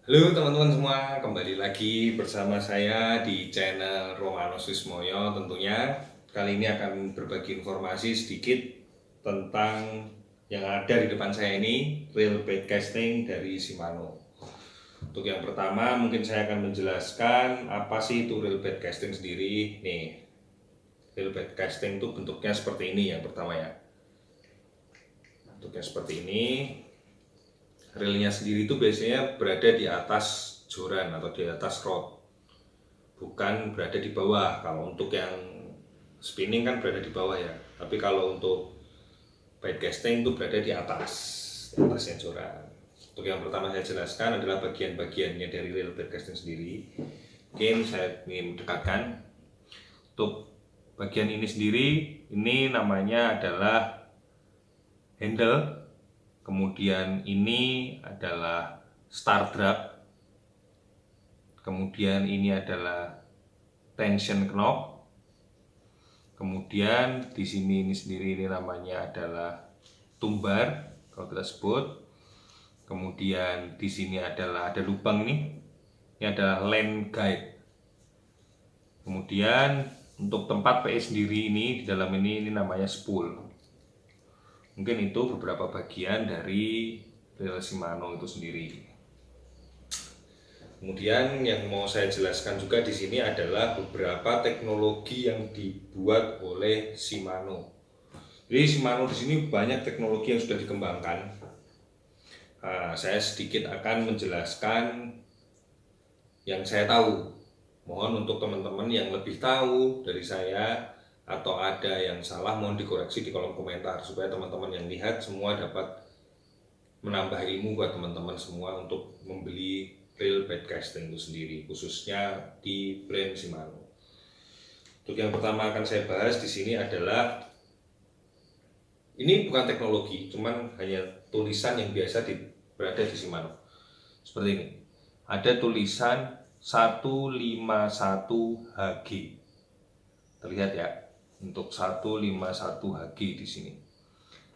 Halo teman-teman semua, kembali lagi bersama saya di channel Romano Susmoyo. Tentunya kali ini akan berbagi informasi sedikit tentang yang ada di depan saya ini, reel bed casting dari Shimano. Untuk yang pertama mungkin saya akan menjelaskan apa sih itu reel bed casting sendiri. Nih, reel bed casting itu bentuknya seperti ini yang pertama ya. Bentuknya seperti ini. Reelnya sendiri itu biasanya berada di atas joran atau di atas rod, bukan berada di bawah. Kalau untuk yang spinning kan berada di bawah ya, tapi kalau untuk bait casting itu berada di atasnya joran. Untuk yang pertama saya jelaskan adalah bagian-bagiannya dari reel bait casting sendiri. Mungkin saya ingin mendekatkan. Untuk bagian ini sendiri, ini namanya adalah handle. Kemudian ini adalah star drag. Kemudian ini adalah tension knob. Kemudian di sini ini sendiri ini namanya adalah tumbar kalau kita sebut. Kemudian di sini adalah ada lubang nih. Ini adalah land guide. Kemudian untuk tempat PE sendiri ini di dalam ini namanya spool. Mungkin itu beberapa bagian dari reel Shimano itu sendiri. Kemudian yang mau saya jelaskan juga di sini adalah beberapa teknologi yang dibuat oleh Shimano. Jadi Shimano di sini banyak teknologi yang sudah dikembangkan. Saya sedikit akan menjelaskan yang saya tahu. Mohon untuk teman-teman yang lebih tahu dari saya atau ada yang salah mohon dikoreksi di kolom komentar supaya teman-teman yang lihat semua dapat menambah ilmu buat teman-teman semua untuk membeli reel bed casting itu sendiri, khususnya di brand Shimano. Untuk yang pertama akan saya bahas di sini adalah ini bukan teknologi, cuman hanya tulisan yang biasa berada di Shimano. Seperti ini. Ada tulisan 151HG. Terlihat ya, untuk 151HG di sini.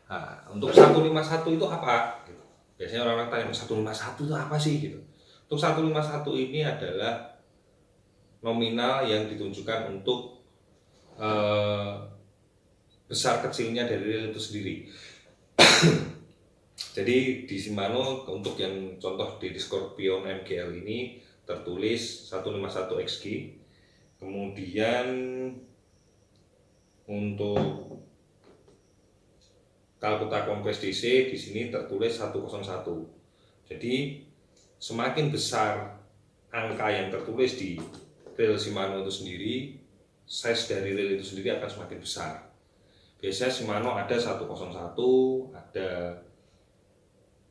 Nah, untuk 151 itu apa? Biasanya orang-orang tanya 151 itu apa sih gitu. Untuk 151 ini adalah nominal yang ditunjukkan untuk besar kecilnya dari reel itu sendiri. Jadi di Shimano untuk yang contoh di Scorpion MGL ini tertulis 151 XG. Kemudian untuk Calcutta Conquest DC di sini tertulis 101. Jadi semakin besar angka yang tertulis di reel Shimano itu sendiri, size dari reel itu sendiri akan semakin besar. Biasanya Shimano ada 101, ada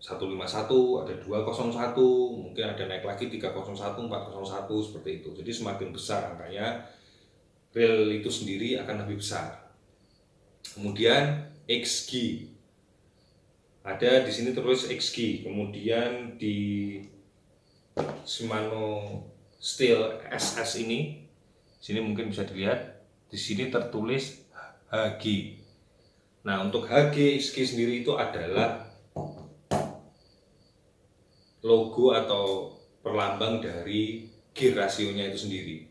151, ada 201, mungkin ada naik lagi 301, 401 seperti itu. Jadi semakin besar angkanya, reel itu sendiri akan lebih besar. Kemudian XG. Ada di sini terus XG. Kemudian di Shimano Steel SS ini, sini mungkin bisa dilihat, di sini tertulis HG. Nah, untuk HG XG sendiri itu adalah logo atau perlambang dari gear rasionya itu sendiri.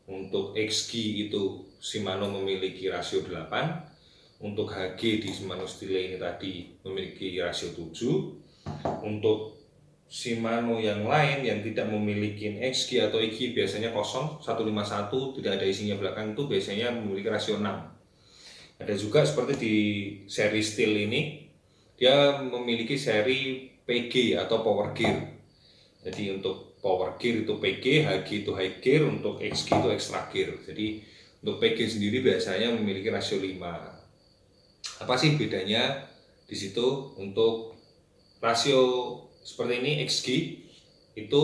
Untuk XG itu Shimano memiliki rasio 8, untuk HG di Shimano Steel ini tadi memiliki rasio 7. Untuk Shimano yang lain yang tidak memiliki XG atau XG biasanya kosong, 151 tidak ada isinya belakang itu biasanya memiliki rasio 6. Ada juga seperti di seri Steel ini, dia memiliki seri PG atau power gear. Jadi untuk power gear itu PG, HG itu high gear, untuk XG itu extra gear. Jadi untuk PG sendiri biasanya memiliki rasio 5. Apa sih bedanya di situ? Untuk rasio seperti ini XG itu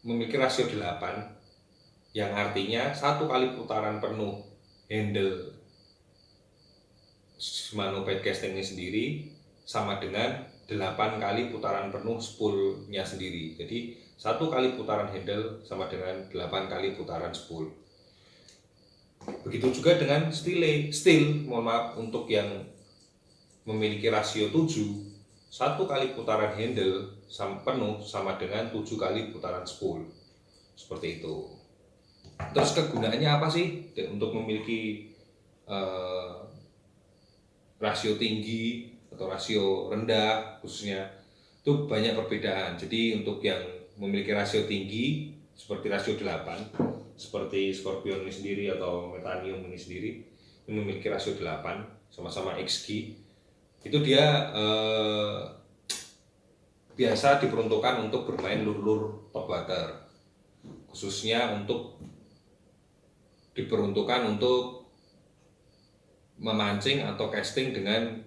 memiliki rasio 8, yang artinya satu kali putaran penuh handle Shimano bed casting ini sendiri sama dengan 8 kali putaran penuh spoolnya sendiri. Jadi satu kali putaran handle sama dengan 8 kali putaran spool. Begitu juga dengan steel, mohon maaf, untuk yang memiliki rasio 7 1 kali putaran handle penuh sama dengan 7 kali putaran spool. Seperti itu. Terus kegunaannya apa sih untuk memiliki rasio tinggi atau rasio rendah khususnya? Itu banyak perbedaan. Jadi untuk yang memiliki rasio tinggi seperti rasio 8, seperti Scorpion ini sendiri atau Metanium ini sendiri, ini memiliki rasio 8 sama-sama XG. Itu dia biasa diperuntukkan untuk bermain lur-lur top water, khususnya untuk diperuntukkan untuk memancing atau casting dengan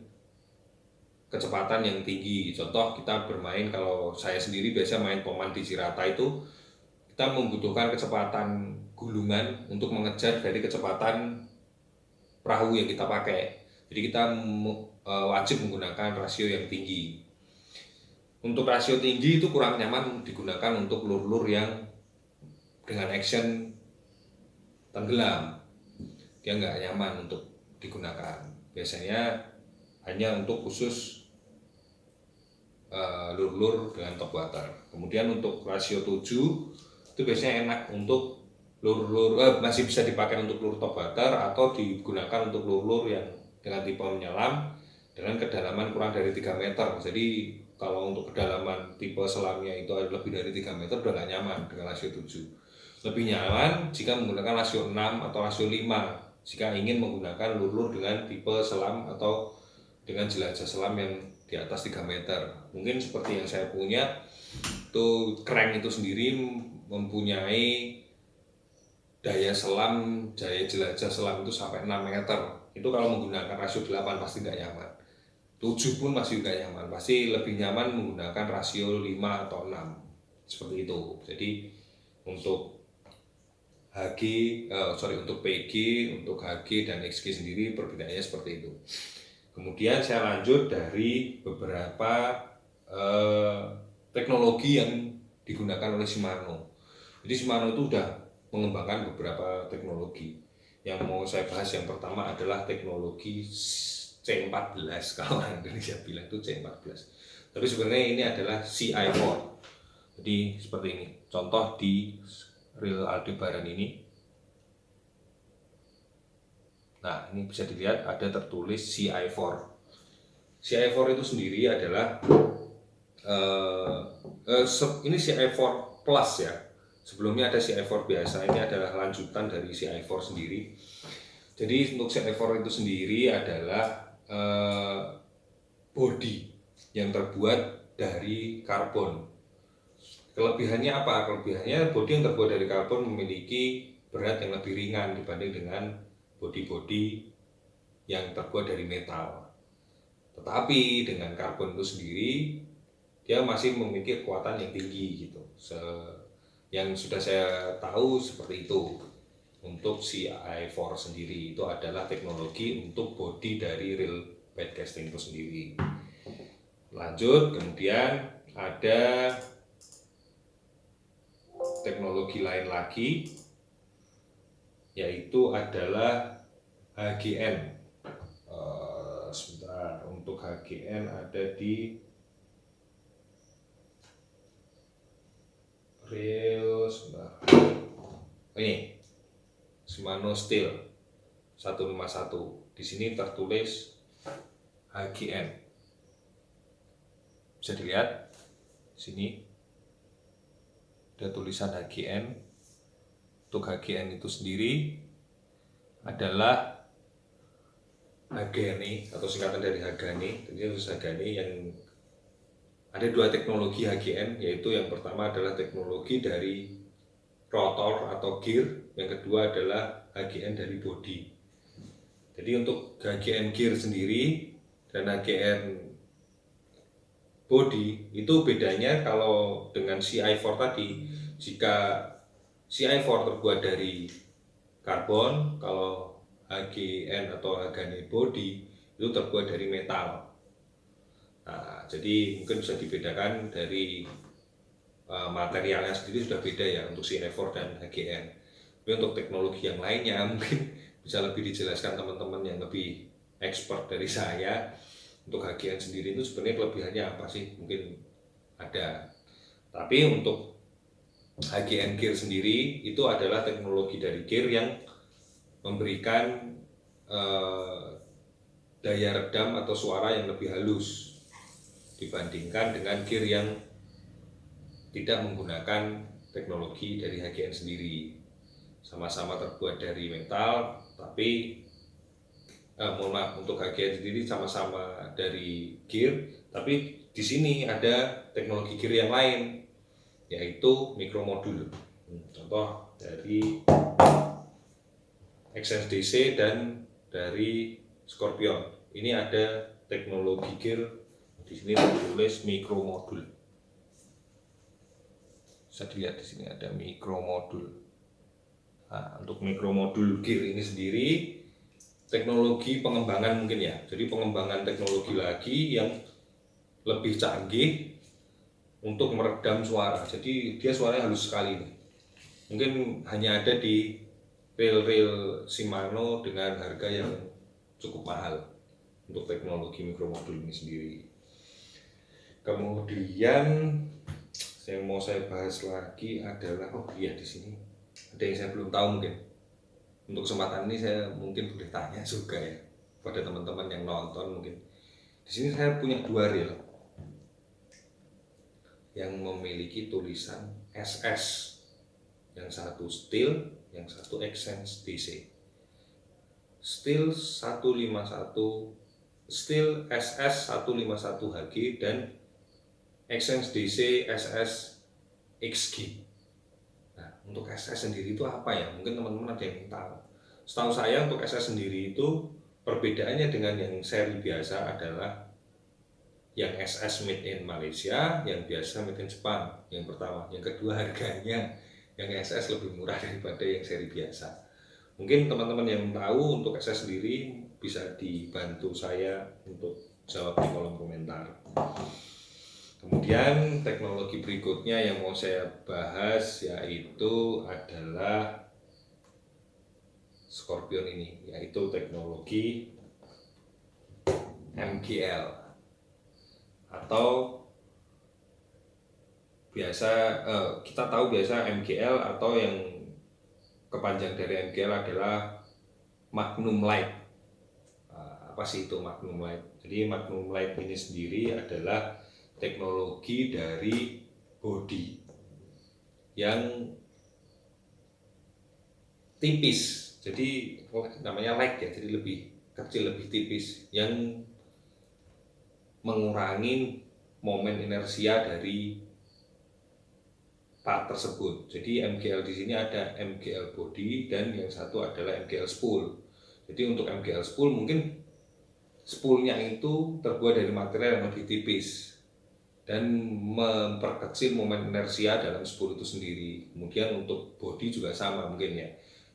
kecepatan yang tinggi. Contoh kita bermain, kalau saya sendiri biasa main poman di Cirata itu, kita membutuhkan kecepatan gulungan untuk mengejar dari kecepatan perahu yang kita pakai. Jadi kita wajib menggunakan rasio yang tinggi. Untuk rasio tinggi itu kurang nyaman digunakan untuk lur-lur yang dengan action tenggelam. Dia nggak nyaman untuk digunakan. Biasanya hanya untuk khusus lur-lur dengan top water. Kemudian untuk rasio 7 itu biasanya enak untuk lur-lur masih bisa dipakai untuk lur top water atau digunakan untuk lur-lur yang dengan tipe menyelam dengan kedalaman kurang dari 3 meter. Jadi kalau untuk kedalaman tipe selamnya itu lebih dari 3 meter udah nggak nyaman dengan rasio 7. Lebih nyaman jika menggunakan rasio 6 atau rasio 5 jika ingin menggunakan lur-lur dengan tipe selam atau dengan jelajah selam yang di atas 3 meter. Mungkin seperti yang saya punya, itu crank itu sendiri mempunyai daya selam, daya jelajah selam itu sampai 6 meter. Itu kalau menggunakan rasio 8 pasti nggak nyaman. 7 pun masih nggak nyaman, pasti lebih nyaman menggunakan rasio 5 atau 6. Seperti itu. Jadi untuk untuk PG, untuk HG dan XG sendiri perbedaannya seperti itu. Kemudian saya lanjut dari beberapa teknologi yang digunakan oleh Shimano. Jadi Shimano itu sudah mengembangkan beberapa teknologi. Yang mau saya bahas yang pertama adalah teknologi C14, kalau orang Indonesia bilang itu C14. Tapi sebenarnya ini adalah CI4. Jadi seperti ini. Contoh di reel Aldebaran ini. Nah, ini bisa dilihat ada tertulis CI4. CI4 itu sendiri adalah ini CI4 Plus ya. Sebelumnya ada CI4 biasa, ini adalah lanjutan dari CI4 sendiri. Jadi untuk CI4 itu sendiri adalah body yang terbuat dari karbon. Kelebihannya apa? Kelebihannya bodi yang terbuat dari karbon memiliki berat yang lebih ringan dibanding dengan bodi-bodi yang terbuat dari metal. Tetapi dengan karbon itu sendiri dia masih memiliki kekuatan yang tinggi gitu. Yang sudah saya tahu seperti itu. Untuk CI4 sendiri itu adalah teknologi untuk bodi dari reel bait casting itu sendiri. Lanjut, kemudian ada teknologi lain lagi, yaitu adalah HGN. Sebentar, untuk HGN ada di reel, sebentar. Ini Shimano Steel 151. Di sini tertulis HGN. Bisa dilihat sini ada tulisan HGN. Untuk HGN itu sendiri adalah Hagane atau singkatan dari Hagane. Jadi harus Hagane yang ada 2 teknologi HGN, yaitu yang pertama adalah teknologi dari rotor atau gear, yang kedua adalah HGN dari body. Jadi untuk HGN gear sendiri dan HGN body itu bedanya kalau dengan CI4 tadi, jika CI4 terbuat dari karbon, kalau HGN atau Hagane body itu terbuat dari metal. Nah, jadi mungkin bisa dibedakan dari materialnya sendiri sudah beda ya untuk CI4 dan HGN. Tapi untuk teknologi yang lainnya mungkin bisa lebih dijelaskan teman-teman yang lebih expert dari saya. Untuk HGN sendiri itu sebenarnya kelebihannya apa sih? Mungkin ada. Tapi untuk HGN gear sendiri itu adalah teknologi dari gear yang memberikan daya redam atau suara yang lebih halus dibandingkan dengan gear yang tidak menggunakan teknologi dari HGN sendiri. Sama-sama terbuat dari metal, tapi mohon maaf, untuk HGN sendiri sama-sama dari gear, tapi di sini ada teknologi gear yang lain, yaitu mikromodul. Contoh dari Xsense DC dan dari Scorpion. Ini ada teknologi gear, di sini tertulis mikromodul. Bisa dilihat di sini ada mikromodul. Nah, untuk mikromodul gear ini sendiri teknologi pengembangan mungkin ya. Jadi pengembangan teknologi lagi yang lebih canggih untuk meredam suara. Jadi dia suaranya halus sekali nih. Mungkin hanya ada di reel-reel Shimano dengan harga yang cukup mahal untuk teknologi mikromodul ini sendiri. Kemudian yang mau saya bahas lagi adalah di sini ada yang saya belum tahu mungkin. Untuk kesempatan ini saya mungkin boleh tanya juga ya pada teman-teman yang nonton mungkin. Di sini saya punya 2 reel yang memiliki tulisan SS. Yang satu steel, yang satu Xsense DC. Steel 151, steel SS 151 HG dan Xsense DC SS XG. Nah, untuk SS sendiri itu apa ya? Mungkin teman-teman ada yang tahu. Setahu saya untuk SS sendiri itu perbedaannya dengan yang seri biasa adalah yang SS made in Malaysia, yang biasa made in Jepang. Yang pertama, yang kedua harganya yang SS lebih murah daripada yang seri biasa. Mungkin teman-teman yang tahu untuk SS sendiri bisa dibantu saya untuk jawab di kolom komentar. Kemudian teknologi berikutnya yang mau saya bahas yaitu adalah Scorpion ini, yaitu teknologi MGL atau biasa kita tahu biasa MGL atau yang kepanjang dari MGL adalah Magnum Light. Apa sih itu Magnum Light? Jadi Magnum Light ini sendiri adalah teknologi dari bodi yang tipis. Jadi namanya light ya, jadi lebih kecil, lebih tipis, yang mengurangi momen inersia dari part tersebut. Jadi MGL di sini ada MGL body dan yang satu adalah MGL spool. Jadi untuk MGL spool mungkin spoolnya itu terbuat dari material yang lebih tipis dan memperkecil momen inersia dalam spool itu sendiri. Kemudian untuk body juga sama mungkin ya,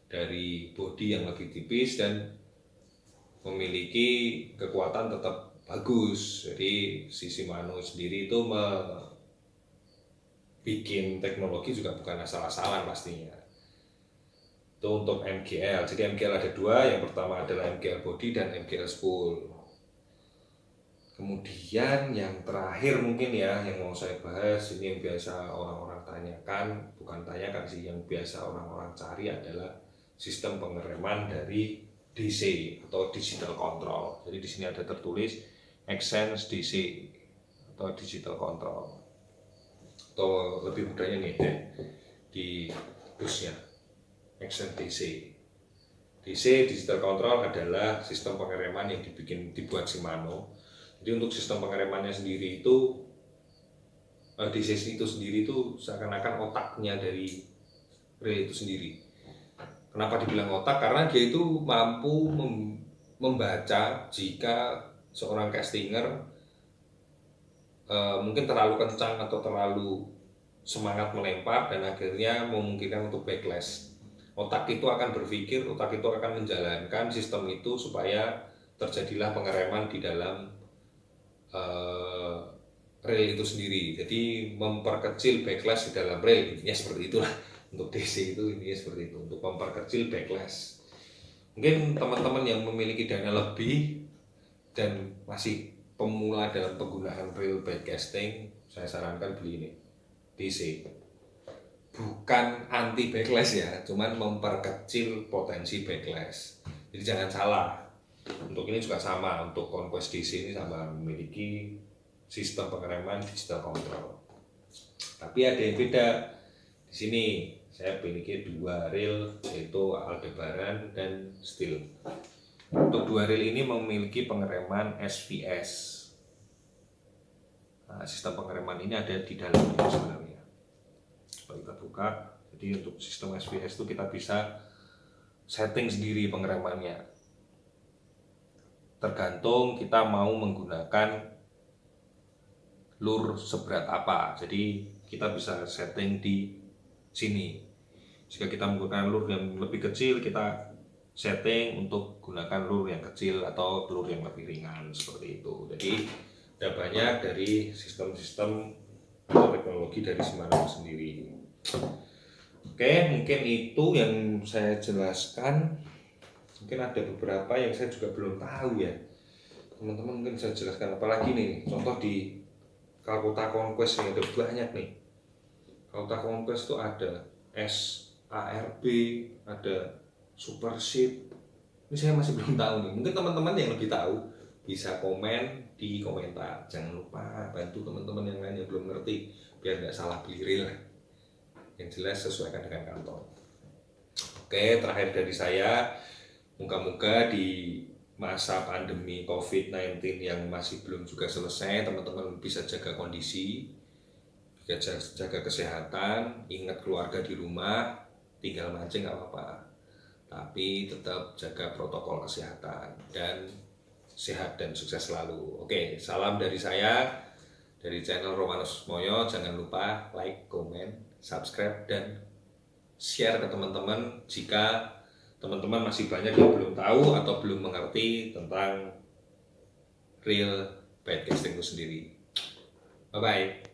dari body yang lebih tipis dan memiliki kekuatan tetap bagus. Jadi si Shimano sendiri itu bikin teknologi juga bukan asal-asalan pastinya. Itu untuk MGL. Jadi MGL ada 2, yang pertama adalah MGL body dan MGL spool. Kemudian yang terakhir mungkin ya yang mau saya bahas, ini yang biasa orang-orang tanyakan, bukan tanyakan sih, yang biasa orang-orang cari adalah sistem pengereman dari DC atau digital control. Jadi di sini ada tertulis Xsense DC atau digital control. Atau lebih mudahnya nih di busnya Xsense DC. DC digital control adalah sistem pengereman yang dibuat Shimano. Jadi untuk sistem pengeremannya sendiri itu DC itu sendiri itu seakan-akan otaknya dari reel itu sendiri. Kenapa dibilang otak? Karena dia itu mampu membaca jika seorang castinger mungkin terlalu kencang atau terlalu semangat melempar dan akhirnya memungkinkan untuk backlash. Otak itu akan berpikir, otak itu akan menjalankan sistem itu supaya terjadilah pengereman di dalam reel itu sendiri. Jadi memperkecil backlash di dalam reel, ya seperti itulah. Untuk DC itu ini seperti itu, untuk memperkecil backlash. Mungkin teman-teman yang memiliki dana lebih dan masih pemula dalam penggunaan reel broadcasting, saya sarankan beli ini DC. Bukan anti backlash ya, cuman memperkecil potensi backlash. Jadi jangan salah. Untuk ini juga sama, untuk Conquest DC ini sama, memiliki sistem pengereman digital control. Tapi ada yang beda. Di sini saya memiliki 2 reel, yaitu Aldebaran dan Steel. Untuk 2 reel ini memiliki pengereman SVS. Nah, sistem pengereman ini ada di dalamnya sebenarnya. Coba kita buka. Jadi untuk sistem SVS itu kita bisa setting sendiri pengeremannya. Tergantung kita mau menggunakan lure seberat apa. Jadi kita bisa setting di sini. Jika kita menggunakan lure yang lebih kecil, kita setting untuk gunakan lure yang kecil atau lure yang lebih ringan seperti itu. Jadi ada banyak dari sistem-sistem atau teknologi dari Shimano sendiri. Oke, mungkin itu yang saya jelaskan. Mungkin ada beberapa yang saya juga belum tahu ya. Teman-teman mungkin saya jelaskan apalagi nih. Contoh di Kalkuta Conquest ini ada banyak nih. Kalkuta Conquest itu ada SARB, ada Super Sheet. Ini saya masih belum tahu nih. Mungkin teman-teman yang lebih tahu bisa komen di komentar. Jangan lupa bantu teman-teman yang lain yang belum ngerti biar nggak salah beli reel. Yang jelas sesuaikan dengan kantong. Oke, terakhir dari saya, moga-moga di masa pandemi COVID-19 yang masih belum juga selesai, teman-teman bisa jaga kondisi, bisa jaga kesehatan, ingat keluarga di rumah, tinggal mancing nggak apa-apa, tapi tetap jaga protokol kesehatan dan sehat dan sukses selalu. Oke, salam dari saya, dari channel Romanus Moyo. Jangan lupa like, comment, subscribe, dan share ke teman-teman jika teman-teman masih banyak yang belum tahu atau belum mengerti tentang reel broadcasting itu sendiri. Bye-bye.